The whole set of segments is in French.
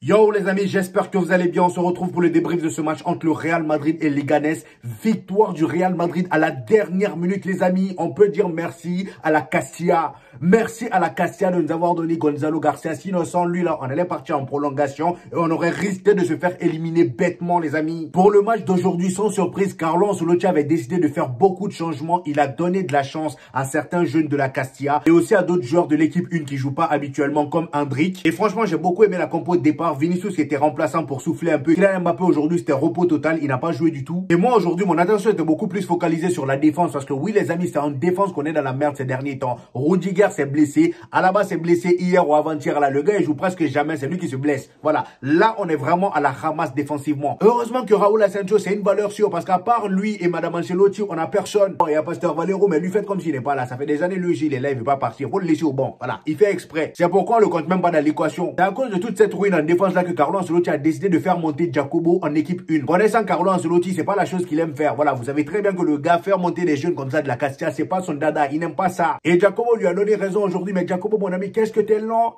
Yo les amis, j'espère que vous allez bien. On se retrouve pour le débrief de ce match entre le Real Madrid et Leganés. Victoire du Real Madrid à la dernière minute les amis. On peut dire merci à la Castilla. Merci à la Castilla de nous avoir donné Gonzalo Garcia. Sinon sans lui là, on allait partir en prolongation et on aurait risqué de se faire éliminer bêtement les amis. Pour le match d'aujourd'hui, sans surprise, Carlo Ancelotti avait décidé de faire beaucoup de changements. Il a donné de la chance à certains jeunes de la Castilla et aussi à d'autres joueurs de l'équipe 1 qui jouent pas habituellement comme Endrick. Et franchement, j'ai beaucoup aimé la compo de départ. Vinicius qui était remplaçant pour souffler un peu. Kylian Mbappé aujourd'hui c'était repos total, il n'a pas joué du tout. Et moi aujourd'hui mon attention était beaucoup plus focalisée sur la défense parce que oui les amis c'est en défense qu'on est dans la merde ces derniers temps. Rudiger s'est blessé, Alaba s'est blessé hier ou avant-hier là, le gars il joue presque jamais, c'est lui qui se blesse. Voilà, là on est vraiment à la ramasse défensivement. Heureusement que Raúl Asensio c'est une valeur sûre parce qu'à part lui et Madame Ancelotti on a personne. Bon, il y a Pasteur Valero mais lui fait comme s'il n'est pas là, ça fait des années lui il est là, il veut pas partir, faut le laisser au banc. Voilà, il fait exprès. C'est pourquoi on le compte même pas dans l'équation. C'est à cause de toute cette ruine en défense là que Carlo Ancelotti a décidé de faire monter Jacobo en équipe 1. Connaissant Carlo Ancelotti, c'est pas la chose qu'il aime faire. Voilà, vous savez très bien que le gars faire monter des jeunes comme ça de la Castilla, c'est pas son dada, il n'aime pas ça. Et Jacobo lui a donné raison aujourd'hui, mais Jacobo mon ami, qu'est-ce que t'es lent?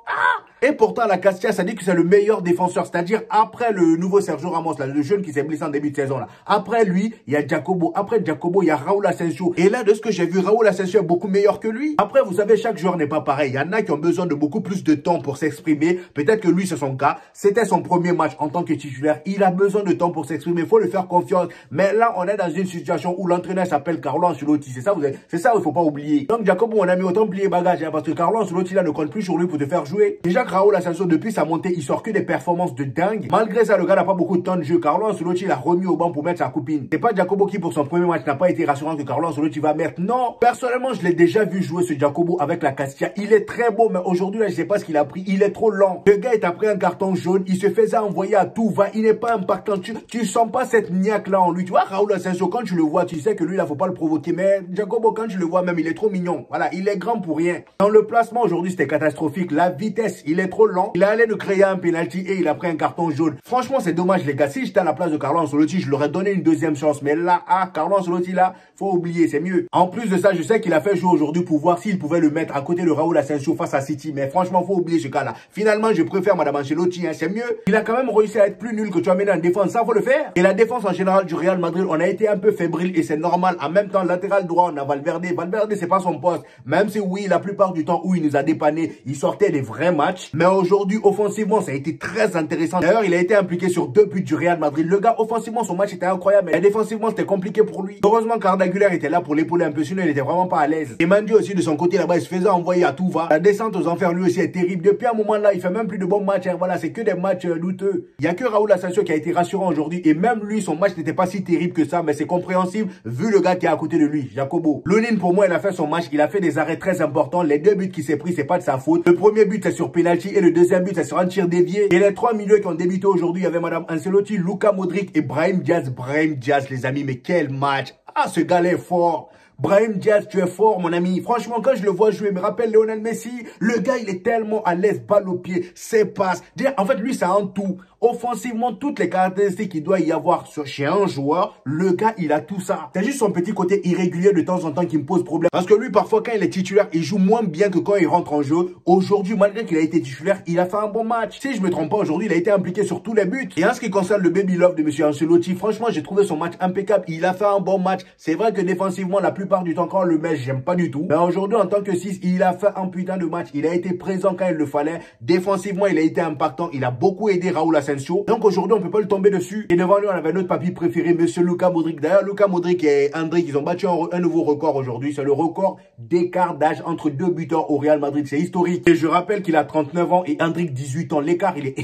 Et pourtant, la Castilla, ça dit que c'est le meilleur défenseur. C'est-à-dire, après le nouveau Sergio Ramos, là, le jeune qui s'est blessé en début de saison, là. Après lui, il y a Jacobo. Après Jacobo, il y a Raúl Asensio. Et là, de ce que j'ai vu, Raúl Asensio est beaucoup meilleur que lui. Après, vous savez, chaque joueur n'est pas pareil. Il y en a qui ont besoin de beaucoup plus de temps pour s'exprimer. Peut-être que lui, c'est son cas. C'était son premier match en tant que titulaire. Il a besoin de temps pour s'exprimer. Il faut lui faire confiance. Mais là, on est dans une situation où l'entraîneur s'appelle Carlo Ancelotti. C'est ça, c'est ça, il faut pas oublier. Donc, Jacobo, mon ami, autant plier bagage, hein, parce que Carlo Ancelotti, là, ne compte plus sur lui pour te faire jouer. Déjà, Raúl Asensio, depuis sa montée, il sort que des performances de dingue. Malgré ça, le gars n'a pas beaucoup de temps de jeu. Carlo Ancelotti l'a remis au banc pour mettre sa copine. C'est pas Jacobo qui, pour son premier match, n'a pas été rassurant que Carlo Ancelotti va mettre. Non. Personnellement, je l'ai déjà vu jouer ce Jacobo avec la Castilla. Il est très beau, mais aujourd'hui, là, je sais pas ce qu'il a pris. Il est trop lent. Le gars, il t'a pris un carton jaune. Il se faisait envoyer à tout va. Il n'est pas impactant. Tu sens pas cette niaque là en lui. Tu vois, Raúl Asensio, quand tu le vois, tu sais que lui, là, faut pas le provoquer. Mais Jacobo, quand tu le vois même, il est trop mignon. Voilà, il est grand pour rien. Dans le placement, aujourd'hui, c'était catastrophique. La vitesse, il est trop lent. Il allait nous créer un penalty et il a pris un carton jaune. Franchement, c'est dommage, les gars. Si j'étais à la place de Carlo Ancelotti, je leur ai donné une deuxième chance. Mais là, Carlo Ancelotti, là, faut oublier, c'est mieux. En plus de ça, je sais qu'il a fait jouer aujourd'hui pour voir s'il pouvait le mettre à côté de Raúl Asensio face à City. Mais franchement, faut oublier ce cas-là. Finalement, je préfère Madame Ancelotti, hein, c'est mieux. Il a quand même réussi à être plus nul que tu as mené en défense. Ça, faut le faire. Et la défense en général du Real Madrid, on a été un peu fébrile et c'est normal. En même temps, latéral droit, on a Valverde. Valverde, c'est pas son poste. Même si oui, la plupart du temps où il nous a dépanné, il sortait des vrais matchs. Mais aujourd'hui, offensivement, ça a été très intéressant. D'ailleurs, il a été impliqué sur 2 buts du Real Madrid. Le gars, offensivement, son match était incroyable. Mais défensivement, c'était compliqué pour lui. Heureusement qu'Arda Güler était là pour l'épauler un peu. Sinon, il était vraiment pas à l'aise. Et Mendy aussi, de son côté, là-bas, il se faisait envoyer à tout va. La descente aux enfers, lui aussi, est terrible. Depuis un moment là, il fait même plus de bons matchs. Hein. Voilà, c'est que des matchs douteux. Il y a que Raúl Asensio qui a été rassurant aujourd'hui. Et même lui, son match n'était pas si terrible que ça. Mais c'est compréhensible vu le gars qui est à côté de lui, Jacobo. Lunin, pour moi, il a fait son match. Il a fait des arrêts très importants. Les 2 buts qu'il s'est pris, c'est pas de sa faute. Le premier but, c'est sur penalty. Et le deuxième but, c'est sur un tir dévié. Et les 3 milieux qui ont débuté aujourd'hui, il y avait Madame Ancelotti, Luka Modric et Brahim Diaz. Brahim Diaz, les amis, mais quel match! Ah, ce gars-là est fort! Brahim Diaz, tu es fort, mon ami. Franchement, quand je le vois jouer, il me rappelle Lionel Messi. Le gars, il est tellement à l'aise, balle au pied, ses passes. En fait, lui, ça en tout. Offensivement, toutes les caractéristiques qu'il doit y avoir chez un joueur, le gars, il a tout ça. C'est juste son petit côté irrégulier de temps en temps qui me pose problème. Parce que lui, parfois, quand il est titulaire, il joue moins bien que quand il rentre en jeu. Aujourd'hui, malgré qu'il a été titulaire, il a fait un bon match. Si je me trompe pas, aujourd'hui, il a été impliqué sur tous les buts. Et en ce qui concerne le baby love de M. Ancelotti, franchement, j'ai trouvé son match impeccable. Il a fait un bon match. C'est vrai que défensivement, la plupart du temps, quand on le met, j'aime pas du tout. Mais aujourd'hui, en tant que 6, il a fait un putain de match. Il a été présent quand il le fallait. Défensivement, il a été impactant. Il a beaucoup aidé Raúl Asensio. Donc aujourd'hui, on peut pas le tomber dessus. Et devant lui, on avait notre papy préféré, monsieur Luka Modric. D'ailleurs, Luka Modric et Endrick, ils ont battu un nouveau record aujourd'hui. C'est le record d'écart d'âge entre 2 buteurs au Real Madrid. C'est historique. Et je rappelle qu'il a 39 ans et Endrick 18 ans. L'écart, il est...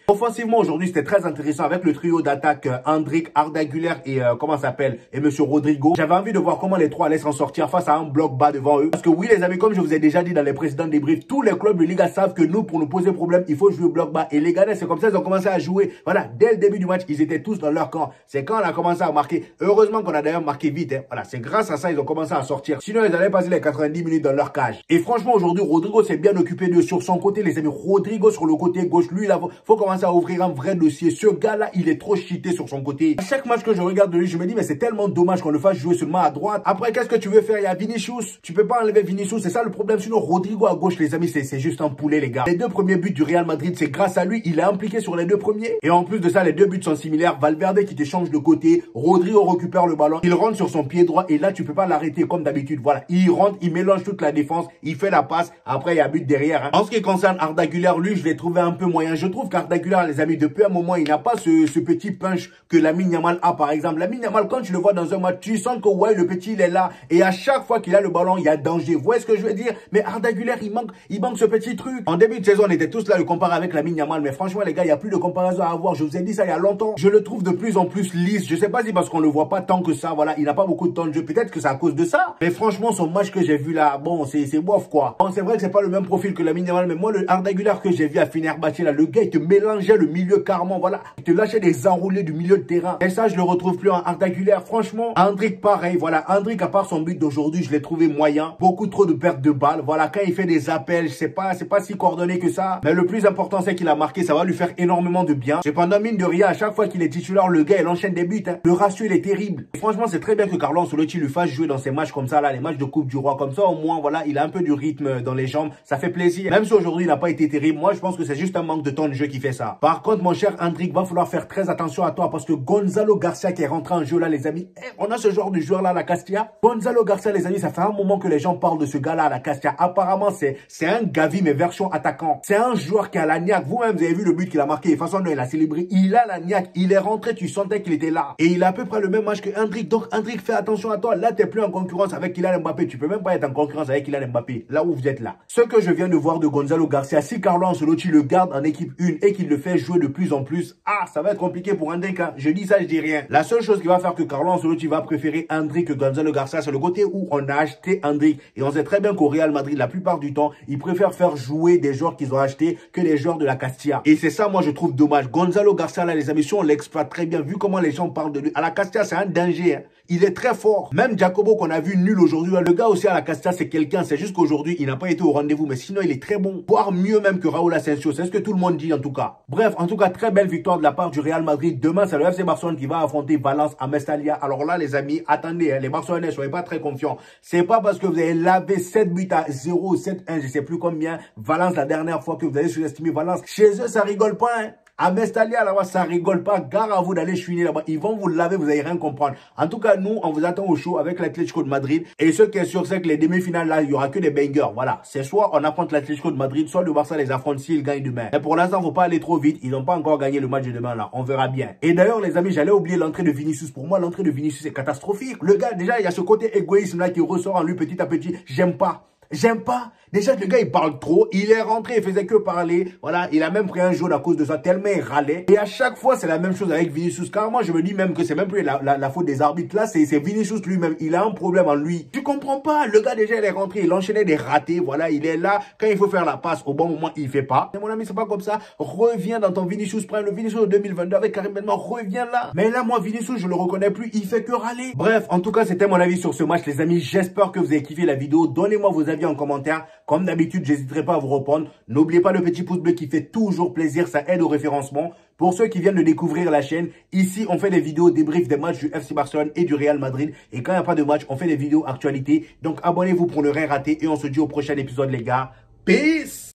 Offensivement, aujourd'hui, c'était très intéressant avec le trio d'attaque Endrick, Arda Güler et comment ça s'appelle, et monsieur Rodrigo. J'avais envie de voir comment les trois allaient s'en sortir face à un bloc bas devant eux. Parce que oui, les amis, comme je vous ai déjà dit dans les précédents débriefs, tous les clubs de Liga savent que nous, pour nous poser problème, il faut jouer au bloc bas. Et les Leganés, c'est comme ça ils ont commencé à jouer. Voilà, dès le début du match, ils étaient tous dans leur camp. C'est quand on a commencé à marquer. Heureusement qu'on a d'ailleurs marqué vite. Hein. Voilà, c'est grâce à ça ils ont commencé à sortir. Sinon, ils allaient passer les 90 minutes dans leur cage. Et franchement, aujourd'hui, Rodrigo s'est bien occupé de sur son côté, les amis. Rodrigo sur le côté gauche, lui, là, faut commencer à ouvrir un vrai dossier. Ce gars-là, il est trop cheaté sur son côté. À chaque match que je regarde de lui, je me dis, mais c'est tellement dommage qu'on le fasse jouer seulement à droite. Après, qu'est-ce que tu veux faire? Il y a Vinicius. Tu peux pas enlever Vinicius. C'est ça le problème. Sinon, Rodrigo à gauche, les amis, c'est juste un poulet, les gars. Les deux premiers buts du Real Madrid, c'est grâce à lui. Il est impliqué sur les deux premiers. Et en plus de ça, les deux buts sont similaires. Valverde qui te change de côté. Rodrigo récupère le ballon. Il rentre sur son pied droit. Et là, tu peux pas l'arrêter comme d'habitude. Voilà. Il rentre, il mélange toute la défense. Il fait la passe. Après, il y a but derrière. Hein. En ce qui concerne Arda Güler, lui, je l'ai trouvé un peu moyen. Je trouve qu'Arda Güler, les amis, depuis un moment, il n'a pas ce petit punch que Lamine Yamal a, par exemple. Lamine Yamal, quand tu le vois dans un match, tu sens que ouais, le petit, il est là. Et à chaque fois qu'il a le ballon, il y a danger. Vous voyez ce que je veux dire? Mais Arda Güler, il manque ce petit truc. En début de saison, on était tous là le comparer avec Lamine Yamal. Mais franchement, les gars, il n'y a plus de comparaison à avoir. Je vous ai dit ça il y a longtemps. Je le trouve de plus en plus lisse. Je sais pas si parce qu'on le voit pas tant que ça. Voilà, il n'a pas beaucoup de temps de jeu. Peut-être que c'est à cause de ça. Mais franchement, son match que j'ai vu là, bon, c'est bof, quoi. Bon, c'est vrai que c'est pas le même profil que Lamine Yamal. Mais moi, le Arda Güler que j'ai vu à Fenerbahçe, là, le gars, il te mélangeait le milieu carrément. Voilà, il te lâchait des enroulés du milieu de terrain. Et ça, je le retrouve plus en Arda Güler. Franchement, Endrick, pareil. Voilà, Endrick, à part son but d'aujourd'hui, je l'ai trouvé moyen. Beaucoup trop de pertes de balles. Voilà, quand il fait des appels, c'est pas si coordonné que ça. Mais le plus important, c'est qu'il a marqué. Ça va lui faire énormément de bien. Cependant, mine de rien, à chaque fois qu'il est titulaire, le gars, il enchaîne des buts. Hein. Le ratio, il est terrible. Et franchement, c'est très bien que Carlo Ancelotti lui fasse jouer dans ces matchs comme ça, là, les matchs de Coupe du Roi. Comme ça, au moins, voilà, il a un peu du rythme dans les jambes. Ça fait plaisir. Même si aujourd'hui, il n'a pas été terrible. Moi, je pense que c'est juste un manque de temps de jeu qui fait ça. Par contre, mon cher Endrick, va falloir faire très attention à toi parce que Gonzalo Garcia qui est rentré en jeu là, les amis. On a ce genre de joueur là à la Castilla. Gonzalo Garcia, les amis, ça fait un moment que les gens parlent de ce gars là à la Castilla. Apparemment, c'est un Gavi, mais version attaquant. C'est un joueur qui a la niaque. Vous-même, vous avez vu le but qu'il a marqué. De toute façon, il a célébré. Il a la niaque. Il est rentré, tu sentais qu'il était là. Et il a à peu près le même âge que Endrick. Donc, Endrick, fais attention à toi. Là, t'es plus en concurrence avec Kylian Mbappé. Tu peux même pas être en concurrence avec Kylian Mbappé. Là où vous êtes là. Ce que je viens de voir de Gonzalo Garcia, si Carlo Ancelotti le garde en équipe 1 et qu'il le fait jouer de plus en plus, ça va être compliqué pour Endrick. Hein. Je dis ça, je dis rien. La seule chose qui va faire que Carlo Ancelotti va préférer Endrick que Gonzalo Garcia, c'est le côté où on a acheté Endrick. Et on sait très bien qu'au Real Madrid, la plupart du temps, ils préfèrent faire jouer des joueurs qu'ils ont achetés que des joueurs de la Castilla. Et c'est ça, moi, je trouve dommage. Gonzalo Garcia, là, les amis, si on l'exploite très bien, vu comment les gens parlent de lui. À la Castilla, c'est un danger. Hein. Il est très fort. Même Jacobo, qu'on a vu nul aujourd'hui, le gars aussi à la Castilla, c'est quelqu'un. C'est juste qu'aujourd'hui, il n'a pas été au rendez-vous. Mais sinon, il est très bon. Voire mieux même que Raúl Asensio. C'est ce que tout le monde dit, en tout cas. Bref, en tout cas, très belle victoire de la part du Real Madrid. Demain, c'est le FC Barcelone qui va affronter Valence à Mestalla. Alors là, les amis, attendez, hein, les Barcelonais, soyez pas très confiants. C'est pas parce que vous avez lavé 7 buts à 0 ou 7-1, je sais plus combien, Valence la dernière fois que vous avez sous-estimé Valence. Chez eux, ça rigole pas, hein. À Mestalla, là-bas, ça rigole pas. Gare à vous d'aller chouiner là-bas. Ils vont vous laver, vous n'allez rien comprendre. En tout cas, nous, on vous attend au show avec l'Atlético de Madrid. Et ce qui est sûr, c'est que les demi-finales, là, il y aura que des bangers. Voilà. C'est soit on affronte l'Atlético de Madrid, soit le Barça les affronte s'ils gagnent demain. Mais pour l'instant, faut pas aller trop vite. Ils n'ont pas encore gagné le match de demain, là. On verra bien. Et d'ailleurs, les amis, j'allais oublier l'entrée de Vinicius. Pour moi, l'entrée de Vinicius est catastrophique. Le gars, déjà, il y a ce côté égoïsme, là, qui ressort en lui petit à petit. J'aime pas. J'aime pas. Déjà, le gars, il parle trop. Il est rentré, il faisait que parler. Voilà, il a même pris un jaune à cause de ça, tellement il râlait. Et à chaque fois, c'est la même chose avec Vinicius. Car moi, je me dis même que c'est même plus la faute des arbitres. Là, c'est Vinicius lui-même. Il a un problème en lui. Tu comprends pas. Le gars, déjà, il est rentré. Il enchaînait des ratés. Voilà, il est là. Quand il faut faire la passe, au bon moment, il fait pas. Et mon ami, c'est pas comme ça. Reviens dans ton Vinicius Prime. Le Vinicius de 2022 avec Karim Benzema. Reviens là. Mais là, moi, Vinicius, je le reconnais plus. Il fait que râler. Bref, en tout cas, c'était mon avis sur ce match, les amis. J'espère que vous avez kiffé la vidéo. Donnez-moi vos avis en commentaire. Comme d'habitude, j'hésiterai pas à vous répondre. N'oubliez pas le petit pouce bleu qui fait toujours plaisir, ça aide au référencement. Pour ceux qui viennent de découvrir la chaîne, ici on fait des vidéos débriefs des matchs du FC Barcelone et du Real Madrid. Et quand il n'y a pas de match, on fait des vidéos actualités. Donc abonnez-vous pour ne rien rater et on se dit au prochain épisode les gars. Peace!